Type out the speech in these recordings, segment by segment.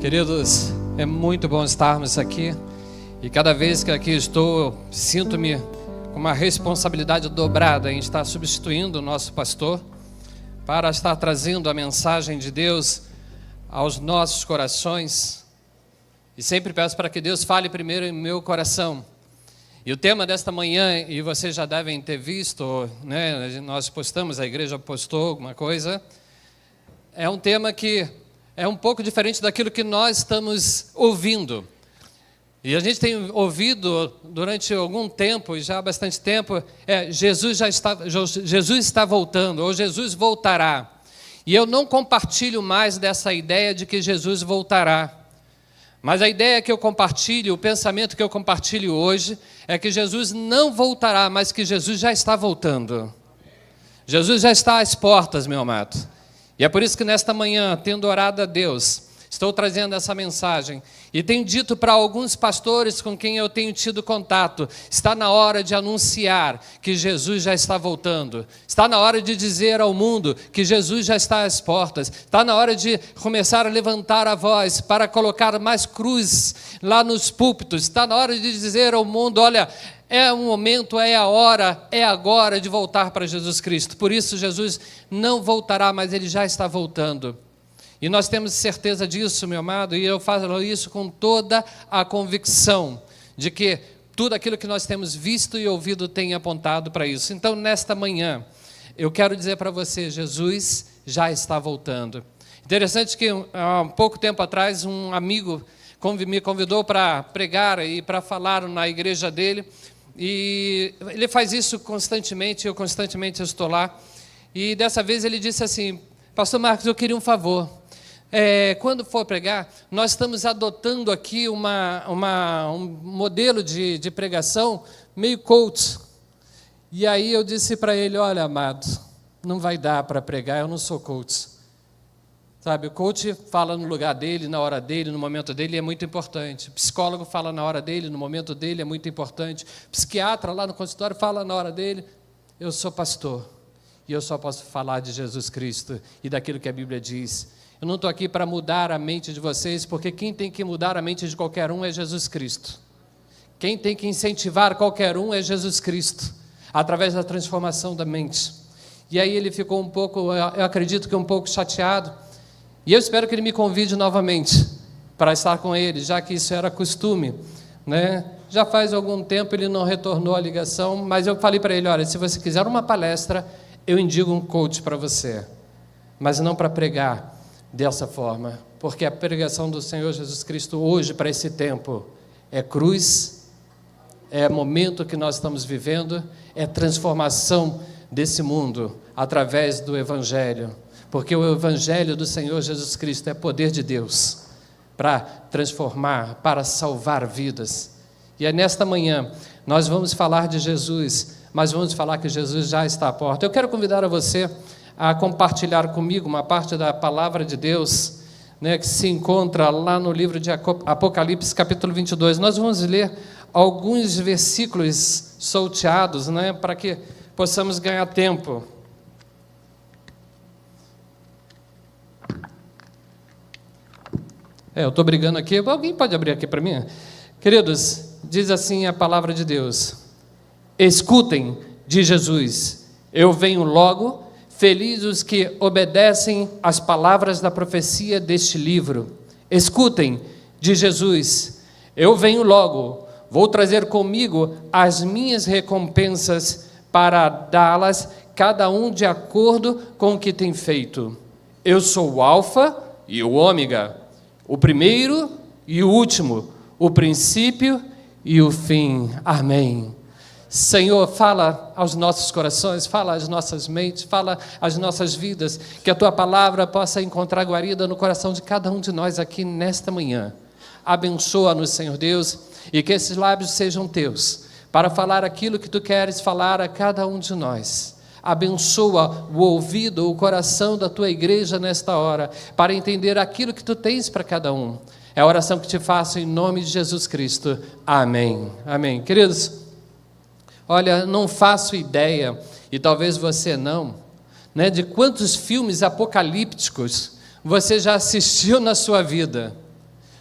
Queridos, é muito bom estarmos aqui e cada vez que aqui estou, sinto-me com uma responsabilidade dobrada em estar substituindo o nosso pastor para estar trazendo a mensagem de Deus aos nossos corações. E sempre peço para que Deus fale primeiro em meu coração. E o tema desta manhã, e vocês já devem ter visto, né, nós postamos, a igreja postou alguma coisa, é um tema que é um pouco diferente daquilo que nós estamos ouvindo. E a gente tem ouvido durante algum tempo, e já há bastante tempo, Jesus está voltando, ou Jesus voltará. E eu não compartilho mais dessa ideia de que Jesus voltará. Mas a ideia que eu compartilho, o pensamento que eu compartilho hoje, é que Jesus não voltará, mas que Jesus já está voltando. Jesus já está às portas, meu amado. E é por isso que nesta manhã, tendo orado a Deus, estou trazendo essa mensagem. E tenho dito para alguns pastores com quem eu tenho tido contato, está na hora de anunciar que Jesus já está voltando. Está na hora de dizer ao mundo que Jesus já está às portas. Está na hora de começar a levantar a voz para colocar mais cruz lá nos púlpitos. Está na hora de dizer ao mundo, olha, é o momento, é a hora, é agora de voltar para Jesus Cristo. Por isso Jesus não voltará, mas Ele já está voltando. E nós temos certeza disso, meu amado, e eu falo isso com toda a convicção de que tudo aquilo que nós temos visto e ouvido tem apontado para isso. Então, nesta manhã, eu quero dizer para você, Jesus já está voltando. Interessante que há pouco tempo atrás, um amigo me convidou para pregar e para falar na igreja dele, e ele faz isso constantemente, eu constantemente estou lá, e dessa vez ele disse assim, Pastor Marcos, eu queria um favor. Quando for pregar, nós estamos adotando aqui um modelo de pregação meio coach. E aí eu disse para ele, olha, amado, não vai dar para pregar, eu não sou coach. Sabe, o coach fala no lugar dele, na hora dele, no momento dele, é muito importante. O psicólogo fala na hora dele, no momento dele, é muito importante. O psiquiatra lá no consultório fala na hora dele. Eu sou pastor e eu só posso falar de Jesus Cristo e daquilo que a Bíblia diz. Eu não estou aqui para mudar a mente de vocês, porque quem tem que mudar a mente de qualquer um é Jesus Cristo. Quem tem que incentivar qualquer um é Jesus Cristo, através da transformação da mente. E aí ele ficou um pouco, eu acredito que um pouco chateado, e eu espero que ele me convide novamente para estar com ele, já que isso era costume, né? Já faz algum tempo ele não retornou a ligação, mas eu falei para ele, olha, se você quiser uma palestra, eu indico um coach para você, mas não para pregar dessa forma, porque a pregação do Senhor Jesus Cristo hoje, para esse tempo, é cruz, é momento que nós estamos vivendo, é transformação desse mundo, através do Evangelho, porque o Evangelho do Senhor Jesus Cristo é poder de Deus, para transformar, para salvar vidas. E é nesta manhã, nós vamos falar de Jesus, mas vamos falar que Jesus já está à porta. Eu quero convidar a você a compartilhar comigo uma parte da palavra de Deus, né, que se encontra lá no livro de Apocalipse, capítulo 22. Nós vamos ler alguns versículos salteados, né, para que possamos ganhar tempo. Eu estou brigando aqui, alguém pode abrir aqui para mim? Queridos, diz assim a palavra de Deus, escutem de Jesus, eu venho logo. Felizes os que obedecem às palavras da profecia deste livro. Escutem de Jesus, eu venho logo, vou trazer comigo as minhas recompensas para dá-las, cada um de acordo com o que tem feito. Eu sou o Alfa e o Ômega, o primeiro e o último, o princípio e o fim. Amém. Senhor, fala aos nossos corações, fala às nossas mentes, fala às nossas vidas, que a Tua palavra possa encontrar guarida no coração de cada um de nós aqui nesta manhã. Abençoa-nos, Senhor Deus, e que esses lábios sejam Teus, para falar aquilo que Tu queres falar a cada um de nós. Abençoa o ouvido, o coração da Tua igreja nesta hora, para entender aquilo que Tu tens para cada um. É a oração que Te faço em nome de Jesus Cristo. Amém. Amém. Queridos, olha, não faço ideia, e talvez você não, né, de quantos filmes apocalípticos você já assistiu na sua vida.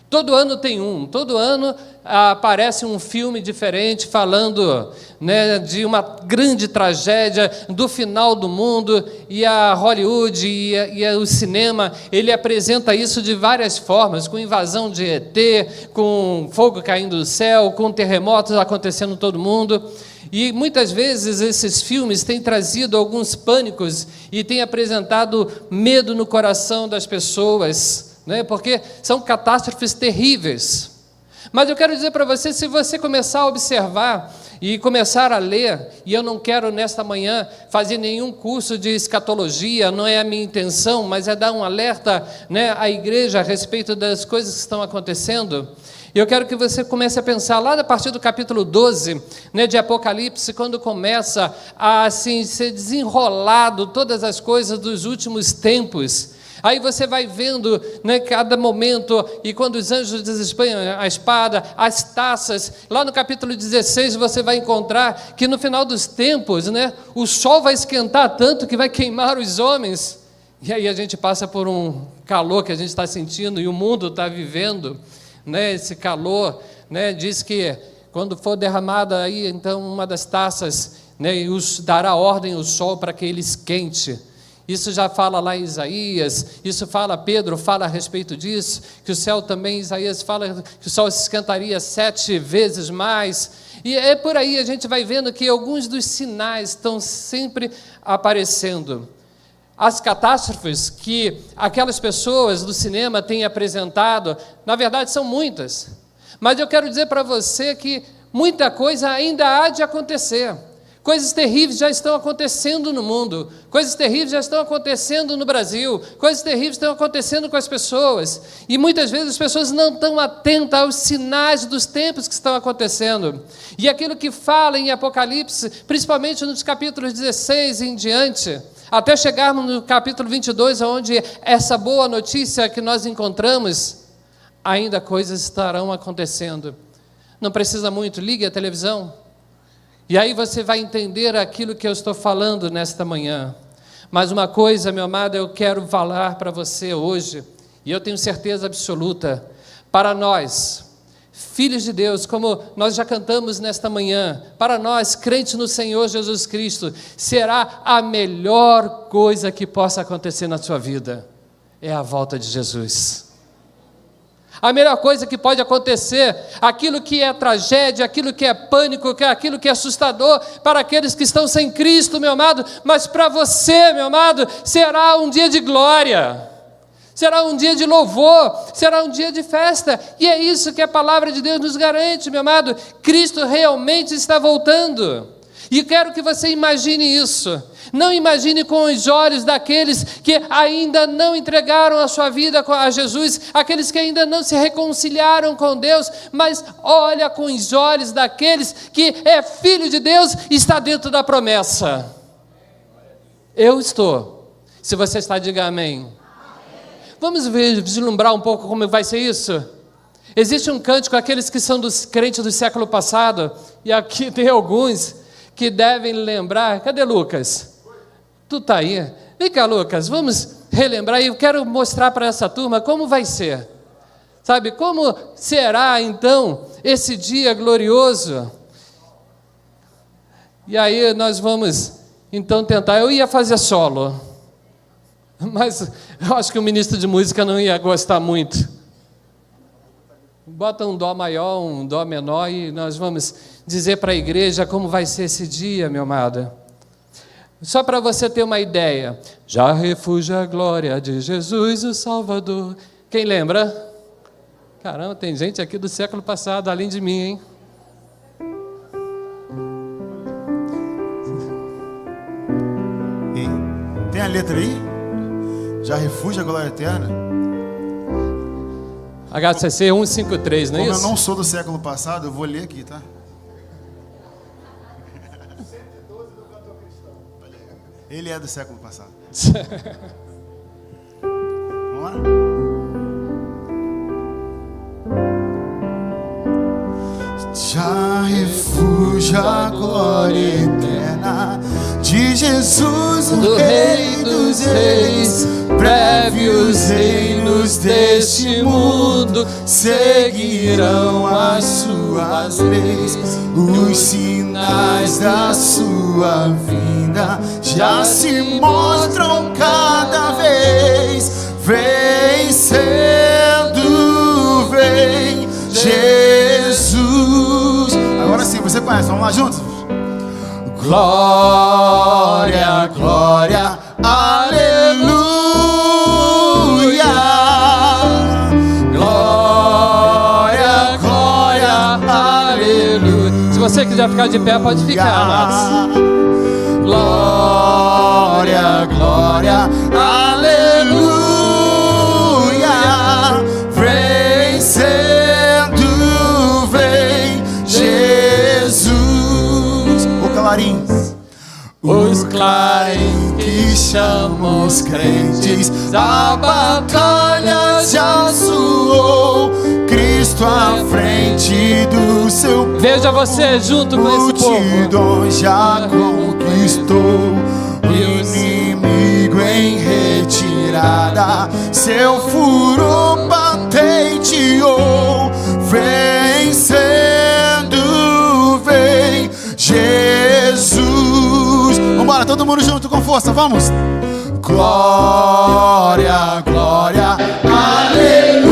Todo ano tem um, todo ano aparece um filme diferente falando, né, de uma grande tragédia do final do mundo, e a Hollywood e o cinema, ele apresenta isso de várias formas, com invasão de ET, com fogo caindo do céu, com terremotos acontecendo em todo mundo. E muitas vezes esses filmes têm trazido alguns pânicos e têm apresentado medo no coração das pessoas, né? Porque são catástrofes terríveis. Mas eu quero dizer para você, se você começar a observar e começar a ler, e eu não quero nesta manhã fazer nenhum curso de escatologia, não é a minha intenção, mas é dar um alerta, né, à igreja a respeito das coisas que estão acontecendo. Eu quero que você comece a pensar lá a partir do capítulo 12, né, de Apocalipse, quando começa a assim, ser desenrolado todas as coisas dos últimos tempos. Aí você vai vendo, né, cada momento, e quando os anjos desespenham a espada, as taças, lá no capítulo 16 você vai encontrar que no final dos tempos, né, o sol vai esquentar tanto que vai queimar os homens, e aí a gente passa por um calor que a gente está sentindo e o mundo está vivendo, né, esse calor, né, diz que quando for derramada aí então uma das taças, né, dará ordem ao sol para que ele esquente. Isso já fala lá em Isaías, isso fala, Pedro fala a respeito disso, que o céu também, Isaías fala que o sol se esquentaria 7 vezes mais, e é por aí a gente vai vendo que alguns dos sinais estão sempre aparecendo. As catástrofes que aquelas pessoas do cinema têm apresentado, na verdade são muitas, mas eu quero dizer para você que muita coisa ainda há de acontecer. Coisas terríveis já estão acontecendo no mundo, coisas terríveis já estão acontecendo no Brasil, coisas terríveis estão acontecendo com as pessoas, e muitas vezes as pessoas não estão atentas aos sinais dos tempos que estão acontecendo, e aquilo que fala em Apocalipse, principalmente nos capítulos 16 em diante, até chegarmos no capítulo 22, onde essa boa notícia que nós encontramos, ainda coisas estarão acontecendo. Não precisa muito, ligue a televisão, e aí você vai entender aquilo que eu estou falando nesta manhã. Mas uma coisa, meu amado, eu quero falar para você hoje, e eu tenho certeza absoluta, para nós, filhos de Deus, como nós já cantamos nesta manhã, para nós, crentes no Senhor Jesus Cristo, será a melhor coisa que possa acontecer na sua vida, é a volta de Jesus. A melhor coisa que pode acontecer, aquilo que é tragédia, aquilo que é pânico, aquilo que é assustador para aqueles que estão sem Cristo, meu amado, mas para você, meu amado, será um dia de glória, será um dia de louvor, será um dia de festa, e é isso que a palavra de Deus nos garante, meu amado. Cristo realmente está voltando, e quero que você imagine isso. Não imagine com os olhos daqueles que ainda não entregaram a sua vida a Jesus, aqueles que ainda não se reconciliaram com Deus, mas olha com os olhos daqueles que é filho de Deus e está dentro da promessa. Eu estou. Se você está, diga amém. Vamos vislumbrar um pouco como vai ser isso? Existe um cântico, aqueles que são dos crentes do século passado, e aqui tem alguns que devem lembrar. Cadê Lucas? Tu está aí? Vem cá, Lucas, vamos relembrar, e eu quero mostrar para essa turma como vai ser. Sabe, como será então esse dia glorioso? E aí nós vamos então tentar. Eu ia fazer solo, mas eu acho que o ministro de música não ia gostar muito. Bota um dó maior, um dó menor, e nós vamos dizer para a igreja como vai ser esse dia, meu amado. Só para você ter uma ideia. Já refugia a glória de Jesus, o Salvador. Quem lembra? Caramba, tem gente aqui do século passado, além de mim, hein? Tem a letra aí? Já refugia a glória eterna? HCC 153, não é isso? Como eu não sou do século passado, eu vou ler aqui, tá? Ele é do século passado. Vamos lá? Já refugia a glória eterna de Jesus, o Rei dos Reis, prévios reinos deste mundo. mundo seguirão as suas leis. Os sinais da sua vinda já se mostram cada vez. Vencendo, vem Jesus. Agora sim, você conhece, vamos lá juntos? Glória, glória, aleluia. Glória, glória, aleluia. Se você quiser ficar de pé, pode ficar, amados. Glória, glória, aleluia. Vencendo, vem Jesus. O clarins. Os clarins Que chamam os crentes, a batalha já soou. Cristo à frente do seu povo, veja você junto com esse povo. multidões já conquistou. O inimigo em retirada, seu furor patenteou. Vencendo, vem Jesus. Vambora, todo mundo junto com força, vamos. Glória, glória, aleluia.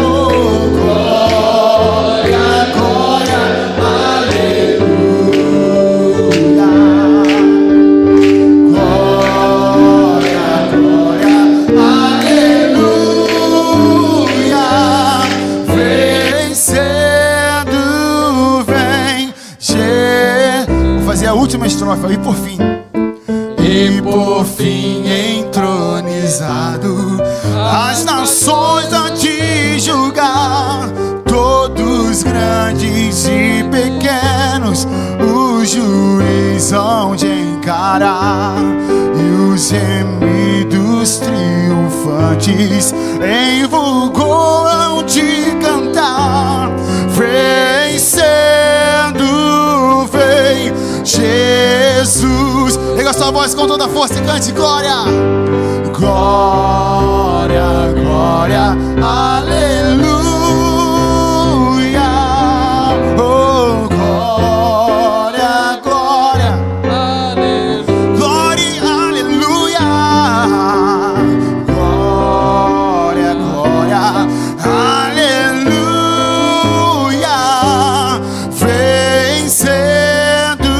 Oh, glória, glória, aleluia. Glória, glória, aleluia. Vencendo, vem Jesus. Vou fazer a última estrofe e por fim. E por fim entronizado, as nações a te julgar, todos grandes e pequenos, o juiz hão de encarar. E os gemidos triunfantes em vulgor hão de cantar. Vencendo, vem Jesus. Liga sua voz com toda a força e cante glória. Glória, glória, aleluia. Oh, glória, glória, Aleluia. glória, aleluia. Glória, glória, aleluia. Vencendo,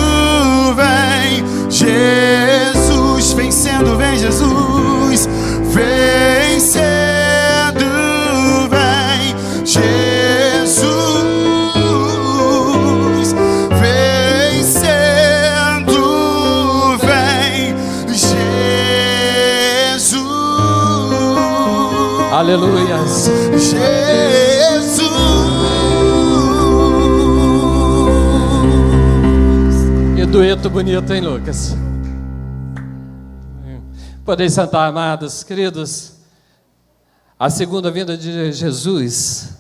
vem Jesus. Vencendo, vem Jesus. Vencendo, vem Jesus. Vencendo, vem Jesus. Aleluias. Jesus. Que dueto bonito, hein, Lucas? Podem sentar, amados, queridos. A segunda vinda de Jesus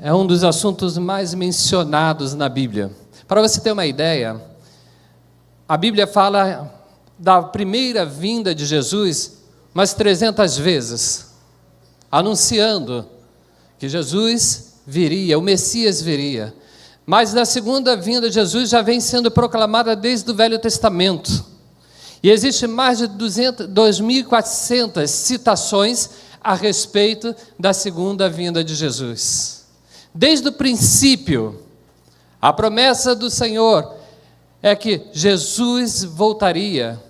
é um dos assuntos mais mencionados na Bíblia. Para você ter uma ideia, a Bíblia fala da primeira vinda de Jesus umas 300 vezes, anunciando que Jesus viria, o Messias viria. Mas na segunda vinda de Jesus já vem sendo proclamada desde o Velho Testamento. E existe mais de 2.400 citações a respeito da segunda vinda de Jesus. Desde o princípio, a promessa do Senhor é que Jesus voltaria.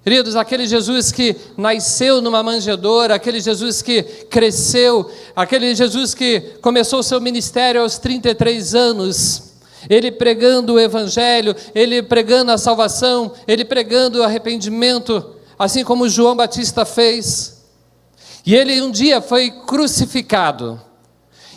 Queridos, aquele Jesus que nasceu numa manjedoura, aquele Jesus que cresceu, aquele Jesus que começou o seu ministério aos 33 anos, ele pregando o Evangelho, ele pregando a salvação, ele pregando o arrependimento, assim como João Batista fez. E ele um dia foi crucificado.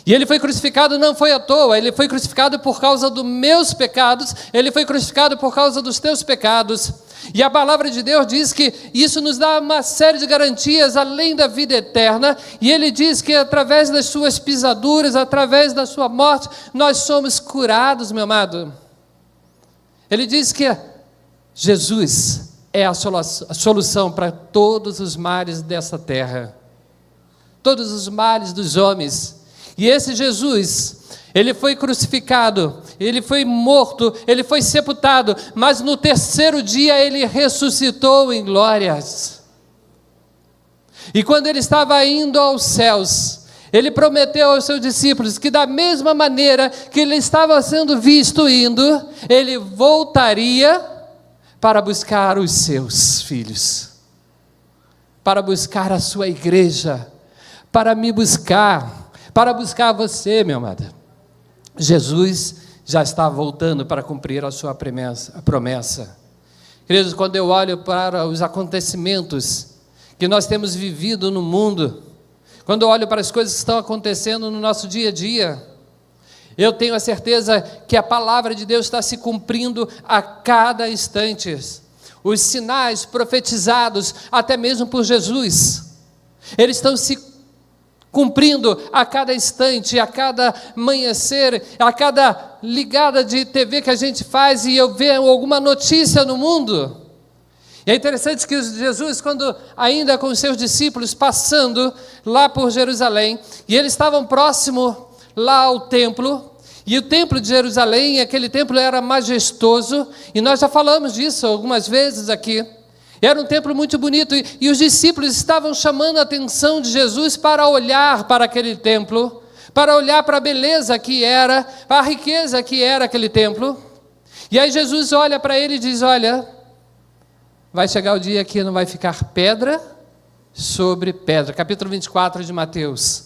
E ele foi crucificado não foi à toa, ele foi crucificado por causa dos meus pecados, ele foi crucificado por causa dos teus pecados. E a palavra de Deus diz que isso nos dá uma série de garantias além da vida eterna, e ele diz que através das suas pisaduras, através da sua morte, nós somos curados, meu amado. Ele diz que Jesus é a solução para todos os males dessa terra, todos os males dos homens. E esse Jesus, ele foi crucificado, ele foi morto, ele foi sepultado, mas no terceiro dia ele ressuscitou em glórias. E quando ele estava indo aos céus, ele prometeu aos seus discípulos que da mesma maneira que ele estava sendo visto indo, ele voltaria para buscar os seus filhos, para buscar a sua igreja, para me buscar, para buscar você, meu amado. Jesus já está voltando para cumprir a sua promessa. Queridos, quando eu olho para os acontecimentos que nós temos vivido no mundo, quando eu olho para as coisas que estão acontecendo no nosso dia a dia, eu tenho a certeza que a palavra de Deus está se cumprindo a cada instante. Os sinais profetizados, até mesmo por Jesus, eles estão se cumprindo a cada instante, a cada amanhecer, a cada ligada de TV que a gente faz e eu vejo alguma notícia no mundo. E é interessante que Jesus, quando ainda com os seus discípulos passando lá por Jerusalém, e eles estavam próximo lá ao templo, e o templo de Jerusalém, aquele templo era majestoso, e nós já falamos disso algumas vezes aqui. Era um templo muito bonito, e os discípulos estavam chamando a atenção de Jesus para olhar para aquele templo, para olhar para a beleza que era, para a riqueza que era aquele templo. E aí Jesus olha para ele e diz: olha, vai chegar o dia que não vai ficar pedra sobre pedra. Capítulo 24 de Mateus.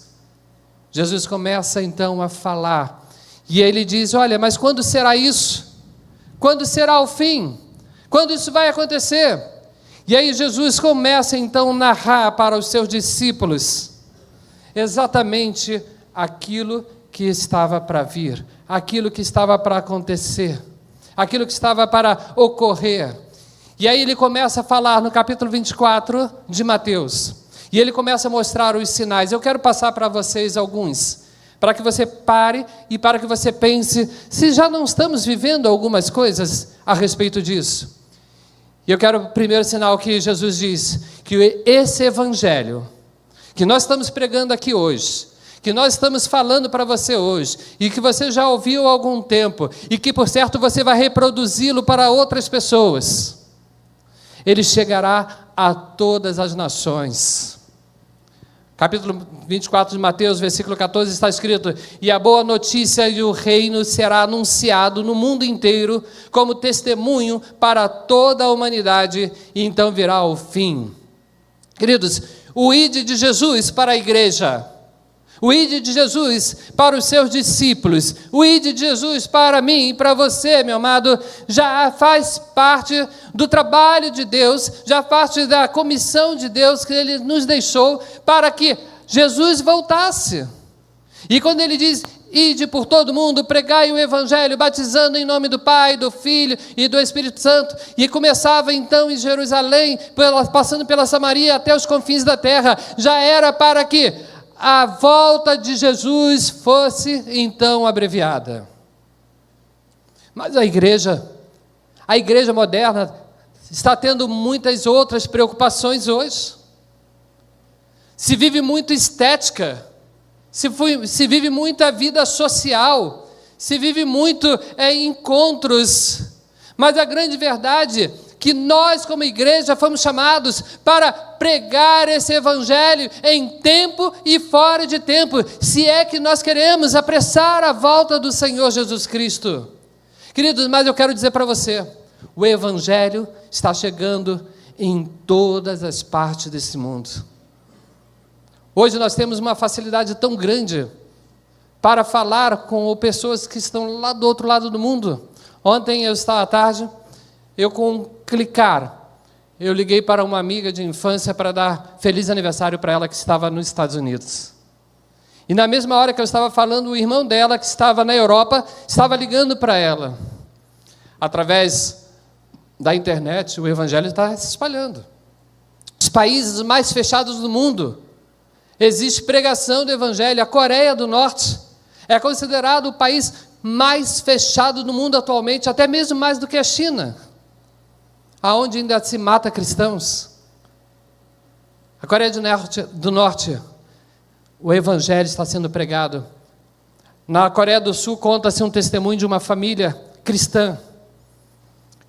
Jesus começa então a falar, e ele diz: olha, mas quando será isso? Quando será o fim? Quando isso vai acontecer? E aí Jesus começa então a narrar para os seus discípulos exatamente aquilo que estava para vir, aquilo que estava para acontecer, aquilo que estava para ocorrer. E aí ele começa a falar no capítulo 24 de Mateus, e ele começa a mostrar os sinais. Eu quero passar para vocês alguns, para que você pare e para que você pense se já não estamos vivendo algumas coisas a respeito disso. E eu quero o primeiro sinal que Jesus diz, que esse evangelho que nós estamos pregando aqui hoje, que nós estamos falando para você hoje, e que você já ouviu há algum tempo, e que por certo você vai reproduzi-lo para outras pessoas, ele chegará a todas as nações. Capítulo 24 de Mateus, versículo 14, está escrito: e a boa notícia do reino será anunciado no mundo inteiro como testemunho para toda a humanidade, e então virá o fim. Queridos, o ide de Jesus para a igreja, o ide de Jesus para os seus discípulos, o ide de Jesus para mim e para você, meu amado, já faz parte do trabalho de Deus, já faz parte da comissão de Deus que Ele nos deixou para que Jesus voltasse. E quando Ele diz: ide por todo mundo, pregai o evangelho, batizando em nome do Pai, do Filho e do Espírito Santo, e começava então em Jerusalém, passando pela Samaria até os confins da terra, já era para que a volta de Jesus fosse então abreviada. Mas a igreja moderna está tendo muitas outras preocupações hoje. Se vive muito estética, se vive muita vida social, se vive muito encontros, mas a grande verdade que nós como igreja fomos chamados para pregar esse evangelho em tempo e fora de tempo, se é que nós queremos apressar a volta do Senhor Jesus Cristo. Queridos, mas eu quero dizer para você, o evangelho está chegando em todas as partes desse mundo. Hoje nós temos uma facilidade tão grande para falar com pessoas que estão lá do outro lado do mundo. Ontem eu estava à tarde, com clicar, eu liguei para uma amiga de infância para dar feliz aniversário para ela que estava nos Estados Unidos. E na mesma hora que eu estava falando, o irmão dela que estava na Europa estava ligando para ela. Através da internet, o evangelho está se espalhando. Os países mais fechados do mundo, existe pregação do evangelho. A Coreia do Norte é considerado o país mais fechado do mundo atualmente, até mesmo mais do que a China. aonde ainda se mata cristãos. A Coreia do Norte, o evangelho está sendo pregado. Na Coreia do Sul, conta-se um testemunho de uma família cristã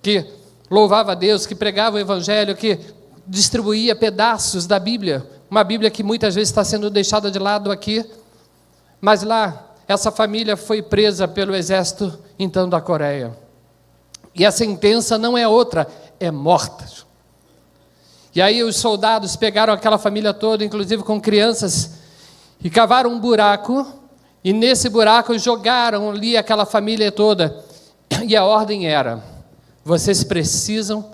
que louvava a Deus, que pregava o evangelho, que distribuía pedaços da Bíblia, uma Bíblia que muitas vezes está sendo deixada de lado aqui, mas lá, essa família foi presa pelo exército, então, da Coreia. E a sentença não é outra, é morta. E aí os soldados pegaram aquela família toda, inclusive com crianças, e cavaram um buraco, e nesse buraco jogaram ali aquela família toda. E a ordem era: vocês precisam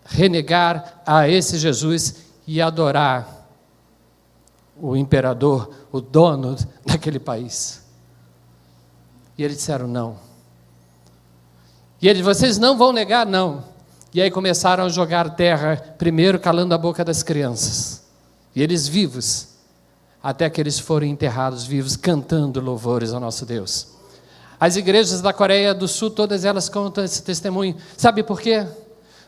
renegar a esse Jesus e adorar o imperador, o dono daquele país. E eles disseram não. E eles: vocês não vão negar? Não. E aí começaram a jogar terra, primeiro calando a boca das crianças. E eles vivos, até que eles foram enterrados vivos, cantando louvores ao nosso Deus. As igrejas da Coreia do Sul, todas elas contam esse testemunho. Sabe por quê?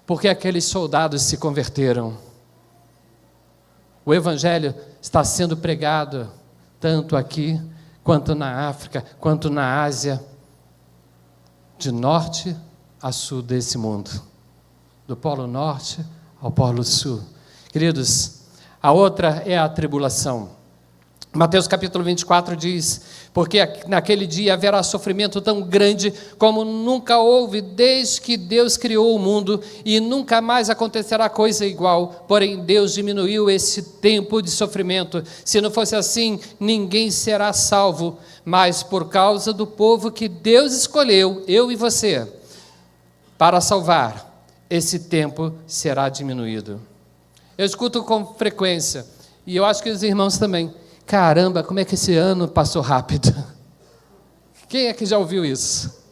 Porque aqueles soldados se converteram. O evangelho está sendo pregado tanto aqui, quanto na África, quanto na Ásia, de norte a sul desse mundo, do Polo Norte ao Polo Sul. Queridos, a outra é a tribulação. Mateus capítulo 24 diz: porque naquele dia haverá sofrimento tão grande como nunca houve desde que Deus criou o mundo, e nunca mais acontecerá coisa igual. Porém Deus diminuiu esse tempo de sofrimento. Se não fosse assim, ninguém será salvo, mas por causa do povo que Deus escolheu, eu e você, para salvar, esse tempo será diminuído. Eu escuto com frequência, e eu acho que os irmãos também: caramba, como é que esse ano passou rápido? Quem é que já ouviu isso?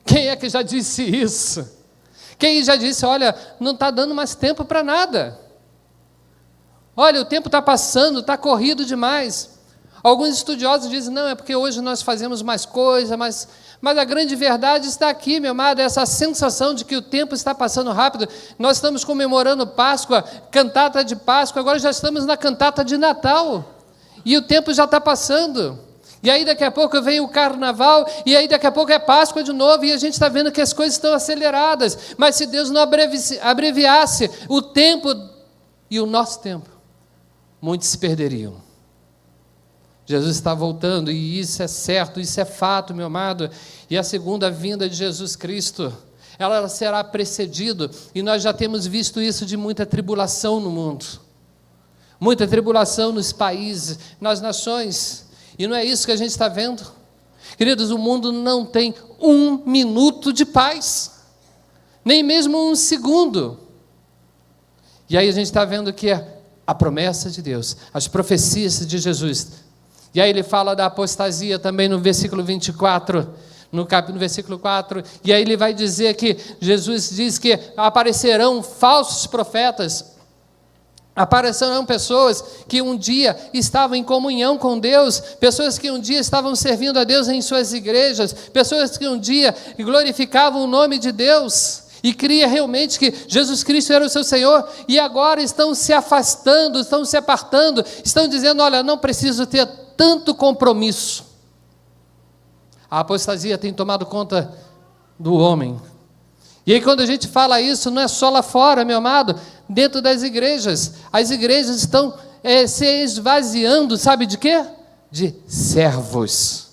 Quem é que já disse isso? Quem já disse: olha, não está dando mais tempo para nada. Olha, o tempo está passando, está corrido demais. Alguns estudiosos dizem: não, é porque hoje nós fazemos mais coisa, mas a grande verdade está aqui, meu amado, essa sensação de que o tempo está passando rápido. Nós estamos comemorando Páscoa, cantata de Páscoa, agora já estamos na cantata de Natal. E o tempo já está passando. E aí daqui a pouco vem o Carnaval, e aí daqui a pouco é Páscoa de novo, e a gente está vendo que as coisas estão aceleradas. Mas se Deus não abreviasse o tempo e o nosso tempo, muitos se perderiam. Jesus está voltando, e isso é certo, isso é fato, meu amado. E a segunda vinda de Jesus Cristo, ela será precedida, e nós já temos visto isso, de muita tribulação no mundo. Muita tribulação nos países, nas nações, e não é isso que a gente está vendo? Queridos, o mundo não tem um minuto de paz, nem mesmo um segundo. E aí a gente está vendo que é a promessa de Deus, as profecias de Jesus. E aí ele fala da apostasia também no versículo 24, no versículo 4, e aí ele vai dizer que Jesus diz que aparecerão falsos profetas. Aparecerão pessoas que um dia estavam em comunhão com Deus, pessoas que um dia estavam servindo a Deus em suas igrejas, pessoas que um dia glorificavam o nome de Deus e cria realmente que Jesus Cristo era o seu Senhor, e agora estão se afastando, estão se apartando, estão dizendo: olha, não preciso ter tanto compromisso. A apostasia tem tomado conta do homem. E aí quando a gente fala isso, não é só lá fora, meu amado, dentro das igrejas. As igrejas estão se esvaziando, sabe de quê? De servos.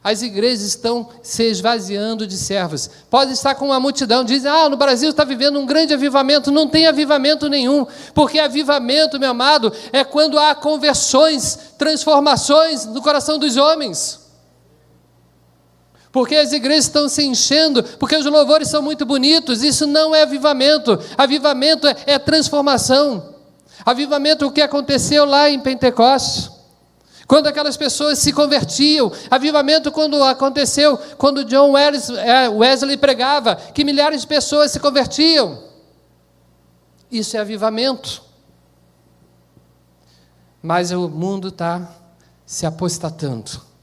As igrejas estão se esvaziando de servos. Pode estar com uma multidão, dizem: no Brasil está vivendo um grande avivamento. Não tem avivamento nenhum, porque avivamento, meu amado, é quando há conversões, transformações no coração dos homens. Porque as igrejas estão se enchendo, porque os louvores são muito bonitos. Isso não é avivamento. Avivamento é transformação. Avivamento é o que aconteceu lá em Pentecostes, quando aquelas pessoas se convertiam. Avivamento quando aconteceu, quando John Wesley pregava, que milhares de pessoas se convertiam. Isso é avivamento. Mas o mundo está se apostatando.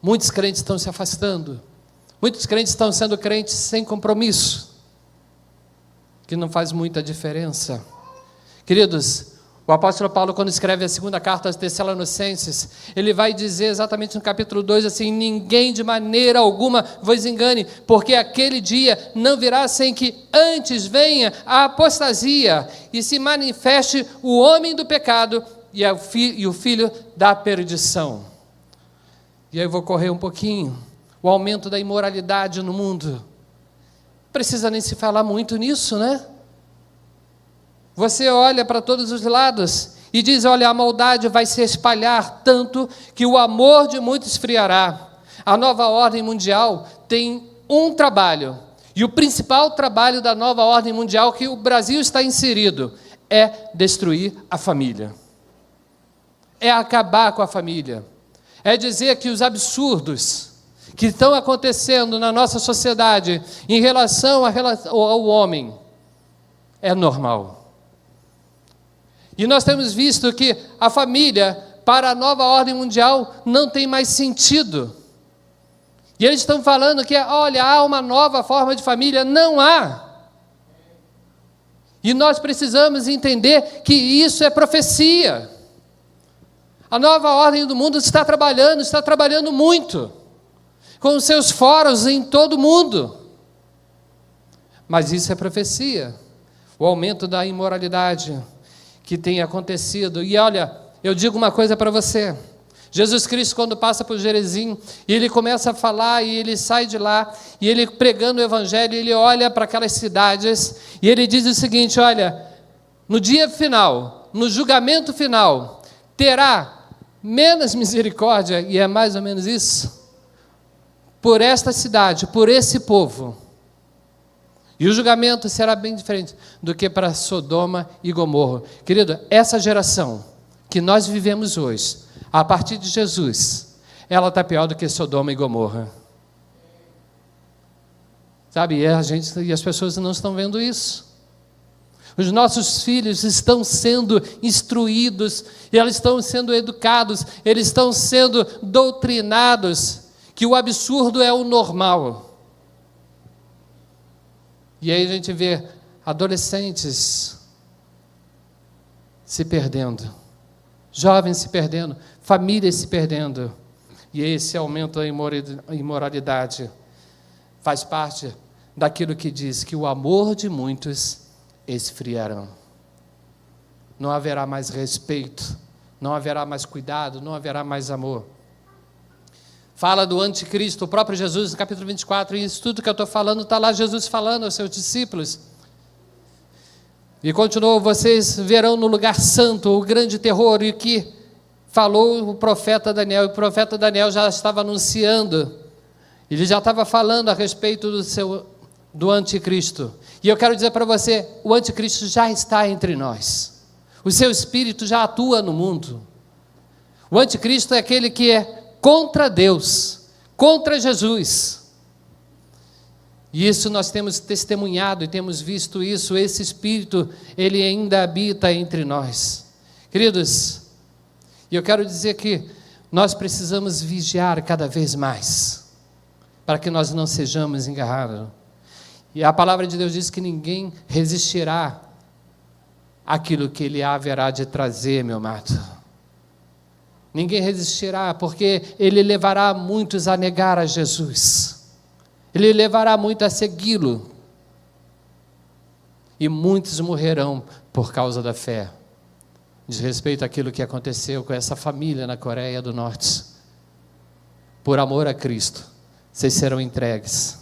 Muitos crentes estão se afastando. Muitos crentes estão sendo crentes sem compromisso. que não faz muita diferença. Queridos, o apóstolo Paulo, quando escreve a segunda carta aos Tessalonicenses, ele vai dizer exatamente no capítulo 2, assim: ninguém de maneira alguma vos engane, porque aquele dia não virá sem que antes venha a apostasia e se manifeste o homem do pecado e o filho da perdição. E aí eu vou correr um pouquinho. O aumento da imoralidade no mundo. Não precisa nem se falar muito nisso, né? Você olha para todos os lados e diz: olha, a maldade vai se espalhar tanto que o amor de muitos esfriará. A nova ordem mundial tem um trabalho, e o principal trabalho da nova ordem mundial que o Brasil está inserido é destruir a família. É acabar com a família. É dizer que os absurdos que estão acontecendo na nossa sociedade em relação ao homem é normal. E nós temos visto que a família, para a nova ordem mundial, não tem mais sentido. E eles estão falando que, olha, há uma nova forma de família. Não há. E nós precisamos entender que isso é profecia. A nova ordem do mundo está trabalhando muito, com os seus fóruns em todo o mundo. Mas isso é profecia. O aumento da imoralidade que tem acontecido. E olha, eu digo uma coisa para você. Jesus Cristo, quando passa por Gerezim, e ele começa a falar, e ele sai de lá, e ele pregando o evangelho, ele olha para aquelas cidades, e ele diz o seguinte: olha, no dia final, no julgamento final, terá menos misericórdia, e é mais ou menos isso, por esta cidade, por esse povo. E o julgamento será bem diferente do que para Sodoma e Gomorra. Querido, essa geração que nós vivemos hoje, a partir de Jesus, ela está pior do que Sodoma e Gomorra. Sabe, e as pessoas não estão vendo isso. Os nossos filhos estão sendo instruídos, eles estão sendo educados, eles estão sendo doutrinados, que o absurdo é o normal. E aí a gente vê adolescentes se perdendo, jovens se perdendo, famílias se perdendo. E esse aumento da imoralidade faz parte daquilo que diz que o amor de muitos esfriarão. Não haverá mais respeito, não haverá mais cuidado, não haverá mais amor. Fala do anticristo, o próprio Jesus, no capítulo 24, e isso tudo que eu estou falando, está lá Jesus falando aos seus discípulos. E continuou: vocês verão no lugar santo o grande terror, e que falou o profeta Daniel, e o profeta Daniel já estava anunciando, ele já estava falando a respeito do anticristo. E eu quero dizer para você, o anticristo já está entre nós, o seu espírito já atua no mundo. O anticristo é aquele que é contra Deus, contra Jesus. E isso nós temos testemunhado e temos visto isso. Esse Espírito, ele ainda habita entre nós. Queridos, e eu quero dizer que nós precisamos vigiar cada vez mais, para que nós não sejamos engarrados. E a palavra de Deus diz que ninguém resistirá àquilo que ele haverá de trazer, meu amado. Ninguém resistirá, porque ele levará muitos a negar a Jesus. Ele levará muitos a segui-lo. E muitos morrerão por causa da fé. Diz respeito àquilo que aconteceu com essa família na Coreia do Norte. Por amor a Cristo, vocês serão entregues.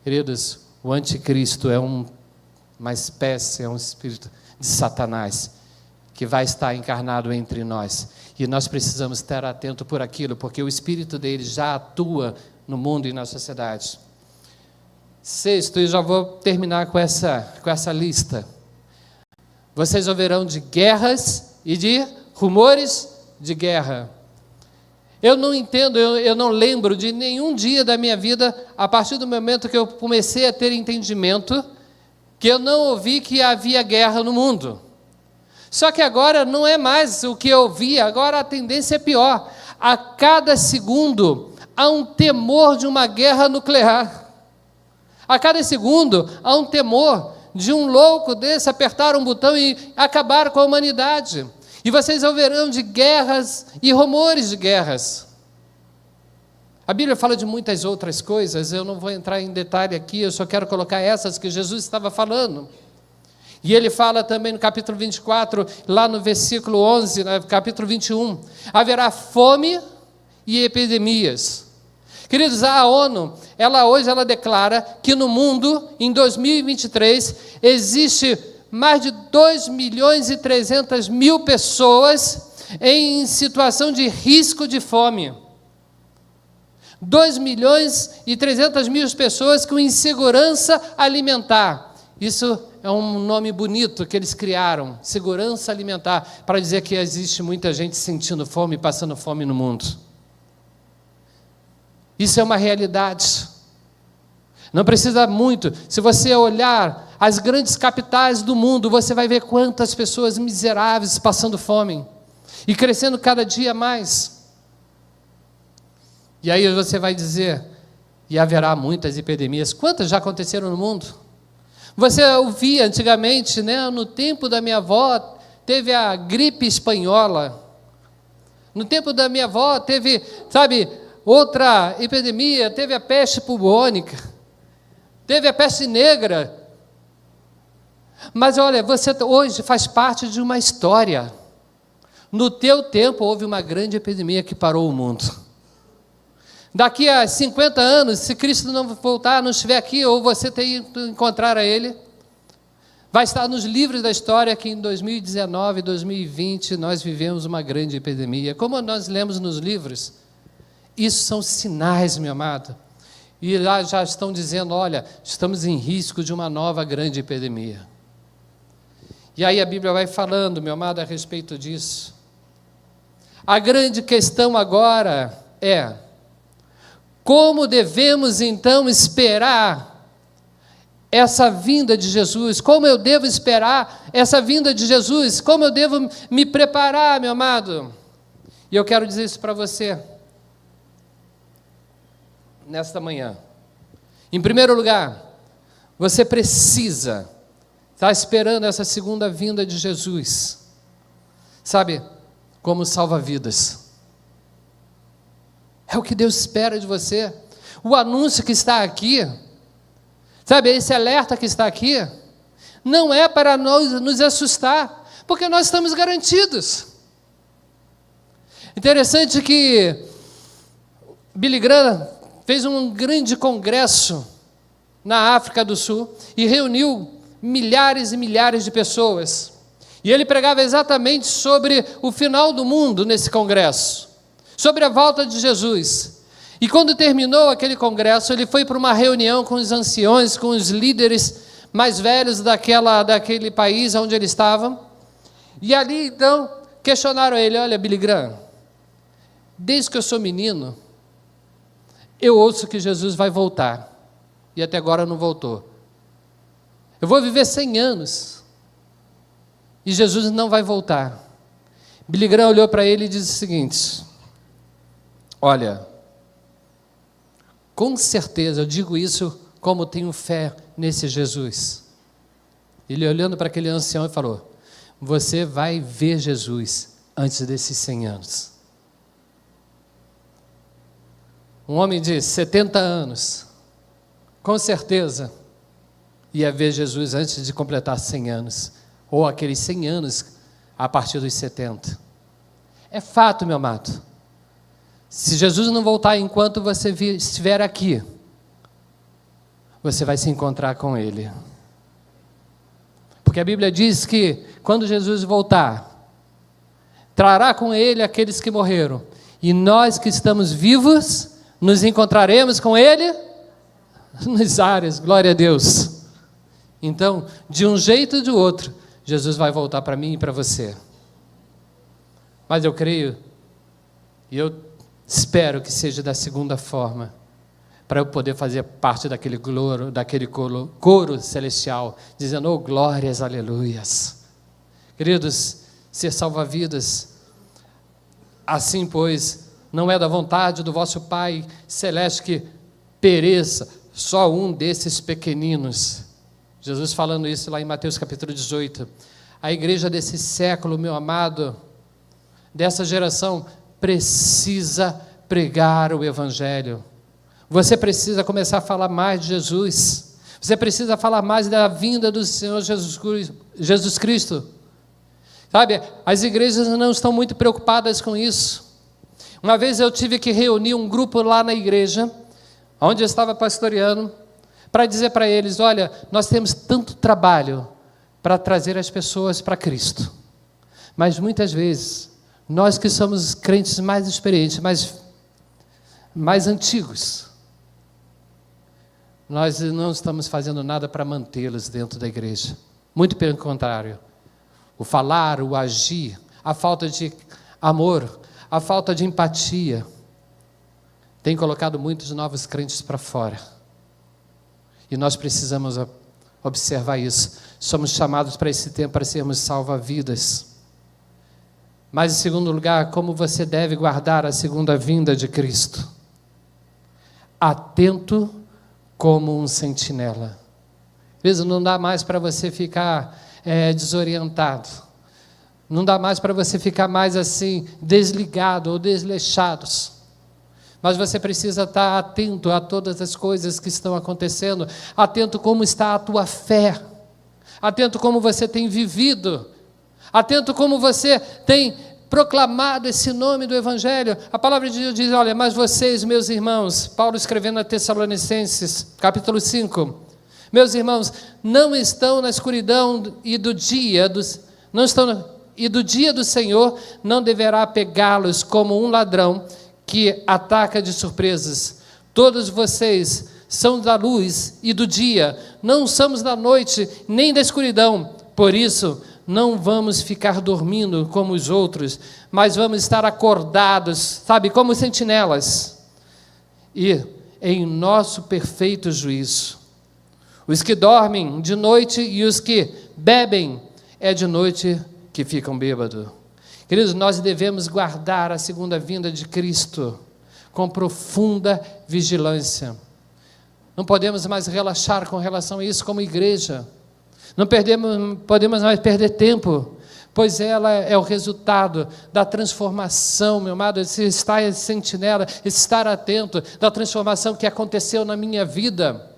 Queridos, o anticristo é uma espécie, é um espírito de Satanás, que vai estar encarnado entre nós. E nós precisamos estar atentos por aquilo, porque o espírito dele já atua no mundo e na sociedade. Sexto, e já vou terminar com essa lista. Vocês ouvirão de guerras e de rumores de guerra. Eu não entendo, eu não lembro de nenhum dia da minha vida, a partir do momento que eu comecei a ter entendimento, que eu não ouvi que havia guerra no mundo. Só que agora não é mais o que eu vi, agora a tendência é pior. A cada segundo há um temor de uma guerra nuclear. A cada segundo há um temor de um louco desse apertar um botão e acabar com a humanidade. E vocês ouvirão de guerras e rumores de guerras. A Bíblia fala de muitas outras coisas, eu não vou entrar em detalhe aqui, eu só quero colocar essas que Jesus estava falando. E ele fala também no capítulo 24, lá no versículo 11, no capítulo 21, haverá fome e epidemias. Queridos, a ONU, hoje ela declara que no mundo, em 2023, existe mais de 2.300.000 pessoas em situação de risco de fome. 2.300.000 pessoas com insegurança alimentar. Isso é um nome bonito que eles criaram, segurança alimentar, para dizer que existe muita gente sentindo fome, passando fome no mundo. Isso é uma realidade. Não precisa muito. Se você olhar as grandes capitais do mundo, você vai ver quantas pessoas miseráveis passando fome e crescendo cada dia mais. E aí você vai dizer, e haverá muitas epidemias. Quantas já aconteceram no mundo? Você ouvia antigamente, né, no tempo da minha avó, teve a gripe espanhola. No tempo da minha avó teve, outra epidemia, teve a peste bubônica, teve a peste negra. Mas olha, você hoje faz parte de uma história. No teu tempo houve uma grande epidemia que parou o mundo. Daqui a 50 anos, se Cristo não voltar, não estiver aqui, ou você ter ido encontrar a Ele, vai estar nos livros da história que em 2019, 2020, nós vivemos uma grande epidemia. Como nós lemos nos livros, isso são sinais, meu amado. E lá já estão dizendo, olha, estamos em risco de uma nova grande epidemia. E aí a Bíblia vai falando, meu amado, a respeito disso. A grande questão agora é, como devemos então esperar essa vinda de Jesus? Como eu devo esperar essa vinda de Jesus? Como eu devo me preparar, meu amado? E eu quero dizer isso para você, nesta manhã. Em primeiro lugar, você precisa estar esperando essa segunda vinda de Jesus, como salva-vidas. É o que Deus espera de você. O anúncio que está aqui, esse alerta que está aqui, não é para nós nos assustar, porque nós estamos garantidos. Interessante que Billy Graham fez um grande congresso na África do Sul e reuniu milhares e milhares de pessoas. E ele pregava exatamente sobre o final do mundo nesse congresso, sobre a volta de Jesus. E quando terminou aquele congresso, ele foi para uma reunião com os anciões, com os líderes mais velhos daquele país onde ele estava. E ali, então, questionaram ele, olha, Billy Graham, desde que eu sou menino, eu ouço que Jesus vai voltar. E até agora não voltou. Eu vou viver 100 anos. E Jesus não vai voltar. Billy Graham olhou para ele e disse o seguinte, olha, com certeza, eu digo isso como tenho fé nesse Jesus. Ele olhando para aquele ancião e falou, você vai ver Jesus antes desses 100 anos. Um homem de 70 anos, com certeza, ia ver Jesus antes de completar 100 anos, ou aqueles 100 anos a partir dos 70. É fato, meu amado. Se Jesus não voltar enquanto você estiver aqui, você vai se encontrar com Ele. Porque a Bíblia diz que quando Jesus voltar, trará com Ele aqueles que morreram, e nós que estamos vivos, nos encontraremos com Ele nos ares, glória a Deus. Então, de um jeito ou de outro, Jesus vai voltar para mim e para você. Mas eu creio, e eu espero que seja da segunda forma, para eu poder fazer parte daquele coro celestial, dizendo, oh, glórias, aleluias. Queridos, ser salva-vidas, assim, pois, não é da vontade do vosso Pai Celeste que pereça só um desses pequeninos. Jesus falando isso lá em Mateus capítulo 18. A igreja desse século, meu amado, dessa geração, precisa pregar o Evangelho. Você precisa começar a falar mais de Jesus. Você precisa falar mais da vinda do Senhor Jesus Cristo. Sabe, as igrejas não estão muito preocupadas com isso. Uma vez eu tive que reunir um grupo lá na igreja, onde eu estava pastoreando, para dizer para eles, olha, nós temos tanto trabalho para trazer as pessoas para Cristo. Mas muitas vezes, nós que somos crentes mais experientes, mais antigos, nós não estamos fazendo nada para mantê-los dentro da igreja. Muito pelo contrário. O falar, o agir, a falta de amor, a falta de empatia, tem colocado muitos novos crentes para fora. E nós precisamos observar isso. Somos chamados para esse tempo para sermos salva-vidas. Mas, em segundo lugar, como você deve guardar a segunda vinda de Cristo? Atento como um sentinela. Beleza? Não dá mais para você ficar desorientado. Não dá mais para você ficar mais assim, desligado ou desleixado. Mas você precisa estar atento a todas as coisas que estão acontecendo, atento como está a tua fé, atento como você tem vivido, atento como você tem proclamado esse nome do Evangelho. A palavra de Deus diz, olha, mas vocês, meus irmãos, Paulo escrevendo a Tessalonicenses, capítulo 5, meus irmãos, não estão na escuridão e do dia do Senhor não deverá pegá-los como um ladrão que ataca de surpresas. Todos vocês são da luz e do dia, não somos da noite nem da escuridão. Por isso, não vamos ficar dormindo como os outros, mas vamos estar acordados, sabe, como sentinelas, e em nosso perfeito juízo. Os que dormem de noite e os que bebem é de noite que ficam bêbados. Queridos, nós devemos guardar a segunda vinda de Cristo com profunda vigilância. Não podemos mais relaxar com relação a isso como igreja. Não podemos mais perder tempo, pois ela é o resultado da transformação, meu amado, esse estar sentinela, esse estar atento, da transformação que aconteceu na minha vida,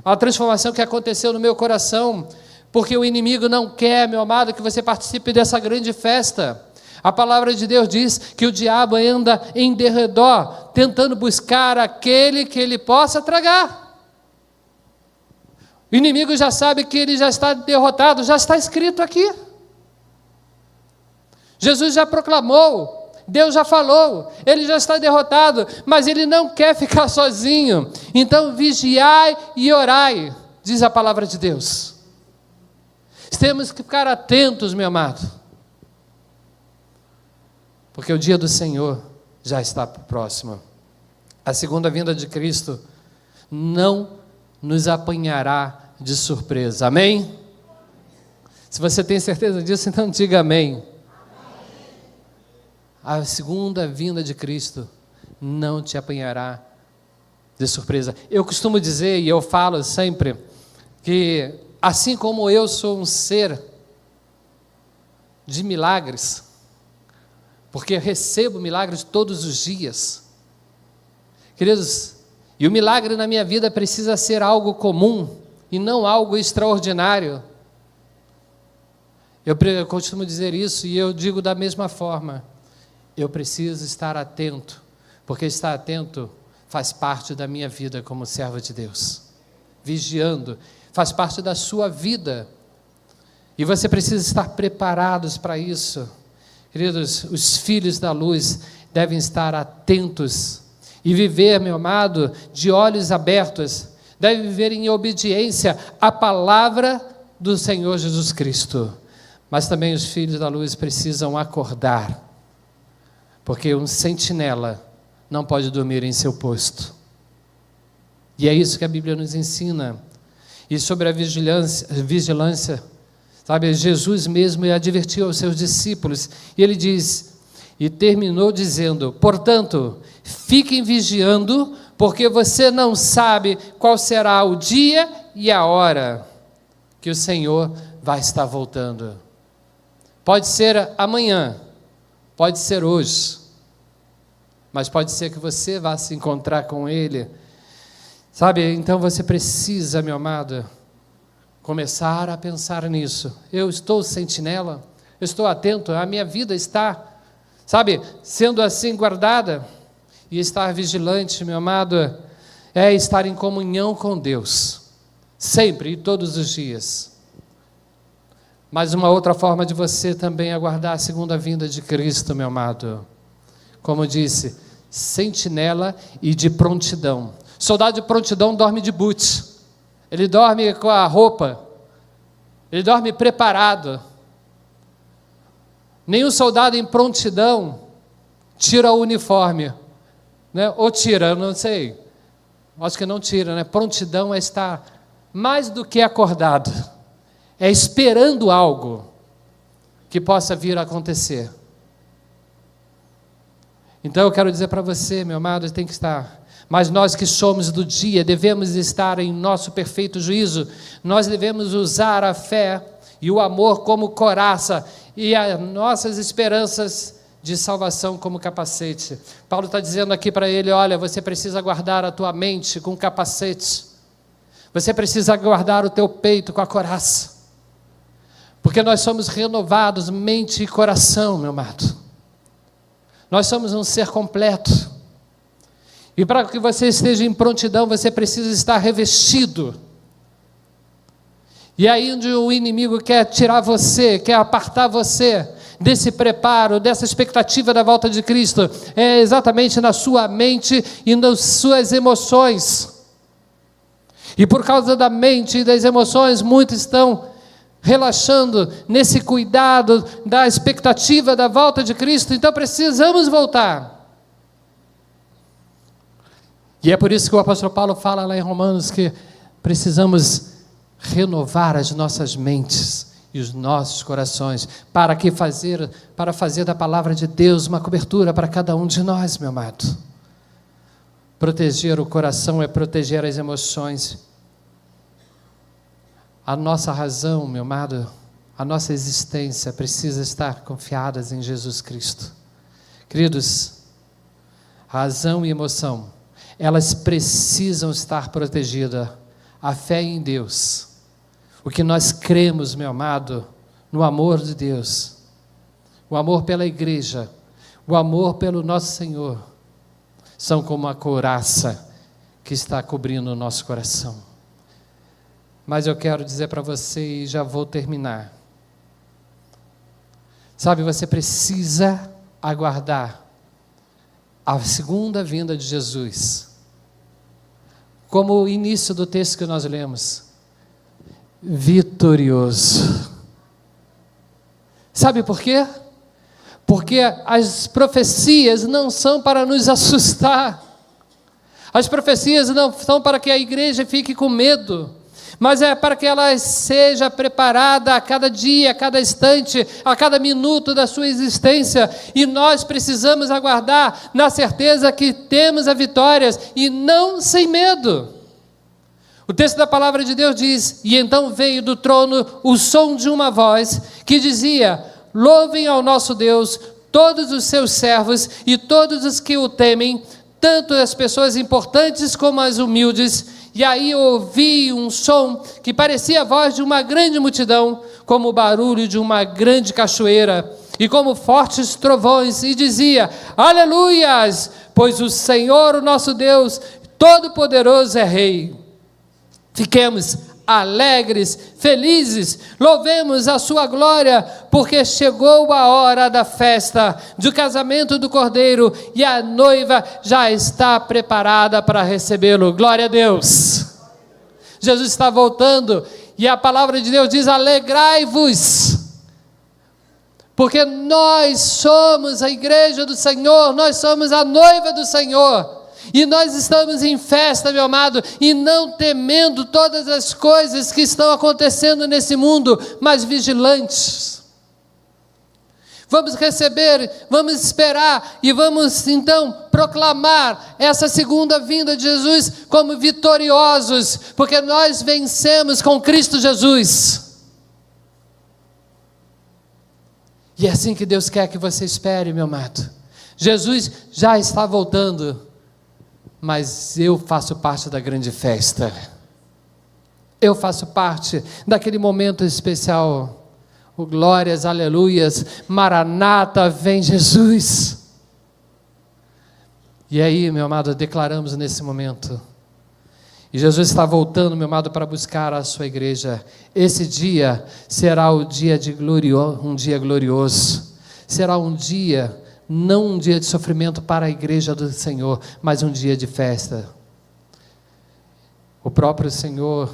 a transformação que aconteceu no meu coração, porque o inimigo não quer, meu amado, que você participe dessa grande festa. A palavra de Deus diz que o diabo anda em derredor, tentando buscar aquele que ele possa tragar. O inimigo já sabe que ele já está derrotado, já está escrito aqui. Jesus já proclamou, Deus já falou, ele já está derrotado, mas ele não quer ficar sozinho. Então vigiai e orai, diz a palavra de Deus. Temos que ficar atentos, meu amado, porque o dia do Senhor já está próximo. A segunda vinda de Cristo não nos apanhará de surpresa, amém? Se você tem certeza disso, então diga amém. A segunda vinda de Cristo não te apanhará de surpresa. Eu costumo dizer, e eu falo sempre, que assim como eu sou um ser de milagres, porque eu recebo milagres todos os dias, queridos, e o milagre na minha vida precisa ser algo comum e não algo extraordinário. Eu costumo dizer isso e eu digo da mesma forma. Eu preciso estar atento, porque estar atento faz parte da minha vida como servo de Deus. Vigiando, faz parte da sua vida. E você precisa estar preparados para isso. Queridos, os filhos da luz devem estar atentos e viver, meu amado, de olhos abertos. Devem viver em obediência à palavra do Senhor Jesus Cristo. Mas também os filhos da luz precisam acordar, porque um sentinela não pode dormir em seu posto. E é isso que a Bíblia nos ensina. E sobre a vigilância, sabe, Jesus mesmo advertiu aos seus discípulos, e ele diz, e terminou dizendo, portanto, fiquem vigiando, porque você não sabe qual será o dia e a hora que o Senhor vai estar voltando. Pode ser amanhã, pode ser hoje, mas pode ser que você vá se encontrar com Ele. Sabe, então você precisa, meu amado, começar a pensar nisso. Eu estou sentinela, eu estou atento, a minha vida está, sabe, sendo assim guardada. E estar vigilante, meu amado, é estar em comunhão com Deus, sempre e todos os dias. Mas uma outra forma de você também aguardar a segunda vinda de Cristo, meu amado. Como disse, sentinela e de prontidão. Soldado de prontidão dorme de boots. Ele dorme com a roupa. Ele dorme preparado. Nenhum soldado em prontidão tira o uniforme. Né? Ou tira, eu não sei. Acho que não tira, né? Prontidão é estar mais do que acordado. É esperando algo que possa vir a acontecer. Então eu quero dizer para você, meu amado, tem que estar. Mas nós que somos do dia, devemos estar em nosso perfeito juízo. Nós devemos usar a fé e o amor como couraça e as nossas esperanças de salvação como capacete. Paulo está dizendo aqui para ele, olha, você precisa guardar a tua mente com capacete. Você precisa guardar o teu peito com a couraça. Porque nós somos renovados, mente e coração, meu amado. Nós somos um ser completo. E para que você esteja em prontidão, você precisa estar revestido. E aí onde o inimigo quer tirar você, quer apartar você desse preparo, dessa expectativa da volta de Cristo, é exatamente na sua mente e nas suas emoções. E por causa da mente e das emoções, muitos estão relaxando nesse cuidado da expectativa da volta de Cristo. Então precisamos voltar. E é por isso que o apóstolo Paulo fala lá em Romanos que precisamos renovar as nossas mentes e os nossos corações para fazer da palavra de Deus uma cobertura para cada um de nós, meu amado. Proteger o coração é proteger as emoções. A nossa razão, meu amado, a nossa existência precisa estar confiadas em Jesus Cristo. Queridos, razão e emoção, elas precisam estar protegidas. A fé em Deus, o que nós cremos, meu amado, no amor de Deus, o amor pela igreja, o amor pelo nosso Senhor, são como a couraça que está cobrindo o nosso coração. Mas eu quero dizer para você, e já vou terminar. Sabe, você precisa aguardar a segunda vinda de Jesus. Como o início do texto que nós lemos. Vitorioso. Sabe por quê? Porque as profecias não são para nos assustar. As profecias não são para que a igreja fique com medo. Mas é para que ela seja preparada a cada dia, a cada instante, a cada minuto da sua existência. E nós precisamos aguardar na certeza que temos a vitória e não sem medo. O texto da palavra de Deus diz, e então veio do trono o som de uma voz que dizia, louvem ao nosso Deus todos os seus servos e todos os que o temem, tanto as pessoas importantes como as humildes. E aí eu ouvi um som que parecia a voz de uma grande multidão, como o barulho de uma grande cachoeira, e como fortes trovões, e dizia, aleluias, pois o Senhor, o nosso Deus, Todo-Poderoso é Rei. Fiquemos alegres, felizes, louvemos a sua glória, porque chegou a hora da festa, do casamento do Cordeiro, e a noiva já está preparada para recebê-lo. Glória a Deus. Jesus está voltando, e a palavra de Deus diz, alegrai-vos, porque nós somos a igreja do Senhor, nós somos a noiva do Senhor, e nós estamos em festa, meu amado, e não temendo todas as coisas que estão acontecendo nesse mundo, mas vigilantes. Vamos receber, vamos esperar e vamos então proclamar essa segunda vinda de Jesus como vitoriosos, porque nós vencemos com Cristo Jesus. E é assim que Deus quer que você espere, meu amado. Jesus já está voltando, mas eu faço parte da grande festa. Eu faço parte daquele momento especial. Oh, glórias, aleluias, Maranata, vem Jesus. E aí, meu amado, declaramos nesse momento. E Jesus está voltando, meu amado, para buscar a sua igreja. Esse dia será o dia um dia glorioso. Será um dia, não um dia de sofrimento para a igreja do Senhor, mas um dia de festa. O próprio Senhor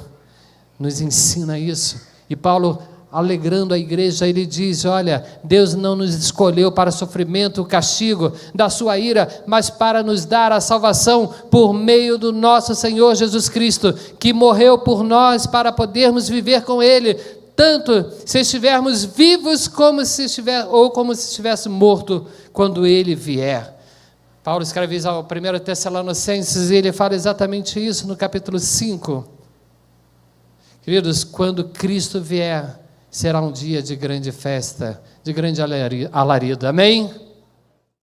nos ensina isso. E Paulo, alegrando a igreja, ele diz: olha, Deus não nos escolheu para o sofrimento, o castigo da sua ira, mas para nos dar a salvação por meio do nosso Senhor Jesus Cristo, que morreu por nós para podermos viver com Ele, tanto se estivermos vivos como se estivesse morto quando Ele vier. Paulo escreve isso ao 1 Tessalonicenses e ele fala exatamente isso no capítulo 5. Queridos, quando Cristo vier, será um dia de grande festa, de grande alarido. Amém?